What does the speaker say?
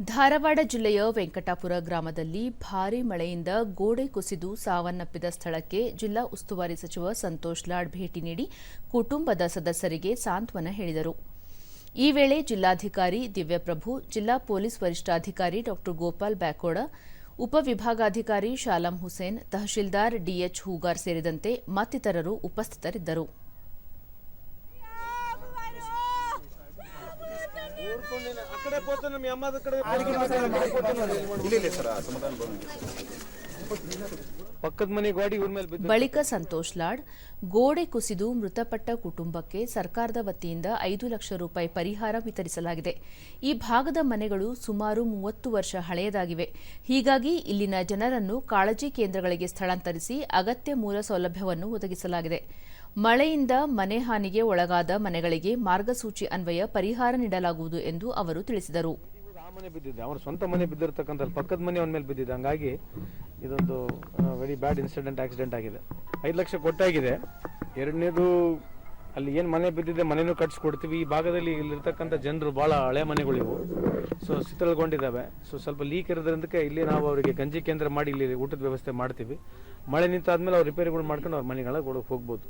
ಧಾರವಾಡ ಜಿಲ್ಲೆಯ ವೆಂಕಟಾಪುರ ಗ್ರಾಮದಲ್ಲಿ ಭಾರೀ ಮಳೆಯಿಂದ ಗೋಡೆ ಕುಸಿದು ಸಾವನ್ನಪ್ಪಿದ ಸ್ಥಳಕ್ಕೆ ಜಿಲ್ಲಾ ಉಸ್ತುವಾರಿ ಸಚಿವ ಸಂತೋಷ್ ಲಾಡ್ ಭೇಟಿ ನೀಡಿ ಕುಟುಂಬದ ಸದಸ್ಯರಿಗೆ ಸಾಂತ್ವನ ಹೇಳಿದರು. ಈ ವೇಳೆ ಜಿಲ್ಲಾಧಿಕಾರಿ ದಿವ್ಯಪ್ರಭು, ಜಿಲ್ಲಾ ಪೊಲೀಸ್ ವರಿಷ್ಠಾಧಿಕಾರಿ ಡಾ ಗೋಪಾಲ್ ಬ್ಯಾಕೋಡ, ಉಪವಿಭಾಗಾಧಿಕಾರಿ ಶಾಲಂ ಹುಸೇನ್, ತಹಶೀಲ್ದಾರ್ ಡಿಎಚ್ ಹೂಗಾರ್ ಸೇರಿದಂತೆ ಮತ್ತಿತರರು ಉಪಸ್ಥಿತರಿದ್ದರು. ಬಳಿಕ ಸಂತೋಷ್ ಲಾಡ್, ಗೋಡೆ ಕುಸಿದು ಮೃತಪಟ್ಟ ಕುಟುಂಬಕ್ಕೆ ಸರ್ಕಾರದ ವತಿಯಿಂದ 5 ಲಕ್ಷ ರೂಪಾಯಿ ಪರಿಹಾರ ವಿತರಿಸಲಾಗಿದೆ. ಈ ಭಾಗದ ಮನೆಗಳು ಸುಮಾರು 30 ವರ್ಷ ಹಳೆಯದಾಗಿವೆ. ಹೀಗಾಗಿ ಇಲ್ಲಿನ ಜನರನ್ನು ಕಾಳಜಿ ಕೇಂದ್ರಗಳಿಗೆ ಸ್ಥಳಾಂತರಿಸಿ ಅಗತ್ಯ ಮೂಲ ಸೌಲಭ್ಯವನ್ನು ಒದಗಿಸಲಾಗಿದೆ. ಮಳೆಯಿಂದ ಮನೆ ಹಾನಿಗೆ ಒಳಗಾದ ಮನೆಗಳಿಗೆ ಮಾರ್ಗಸೂಚಿ ಅನ್ವಯ ಪರಿಹಾರ ನೀಡಲಾಗುವುದು ಎಂದು ಅವರು ತಿಳಿಸಿದರು. ಮನೆ ಬಿದ್ದಿದೆ, ಅವ್ರ ಸ್ವಂತ ಮನೆ ಬಿದ್ದಿರ್ತಕ್ಕಂಥ ಪಕ್ಕದ ಮನೆ ಅವನ ಮೇಲೆ ಬಿದ್ದಿದೆ. ಹಂಗಾಗಿ ಇದೊಂದು ವೆರಿ ಬ್ಯಾಡ್ ಆಕ್ಸಿಡೆಂಟ್ ಆಗಿದೆ. 5 ಲಕ್ಷ ಕೊಟ್ಟಾಗಿದೆ. ಎರಡನೇದು ಅಲ್ಲಿ ಏನು ಮನೆ ಬಿದ್ದಿದೆ ಮನೆನೂ ಕಟ್ಸ್ಕೊಡ್ತೀವಿ. ಈ ಭಾಗದಲ್ಲಿ ಇಲ್ಲಿರ್ತಕ್ಕಂಥ ಜನರು ಭಾಳ ಹಳೆ ಮನೆಗಳಿವು, ಸೊ ಶಿಥಿಲಗೊಂಡಿದ್ದಾವೆ. ಸೊ ಸ್ವಲ್ಪ ಲೀಕ್ ಇರೋದ್ರಿಂದ ಇಲ್ಲಿ ನಾವು ಅವರಿಗೆ ಗಂಜಿ ಕೇಂದ್ರ ಮಾಡಿ ಇಲ್ಲಿ ಊಟದ ವ್ಯವಸ್ಥೆ ಮಾಡ್ತೀವಿ. ಮಳೆ ನಿಂತಾದ್ಮೇಲೆ ಅವ್ರು ರಿಪೇರಿಗಳು ಮಾಡ್ಕೊಂಡು ಅವ್ರ ಮನೆಗಳ ಹೋಗ್ಬೋದು.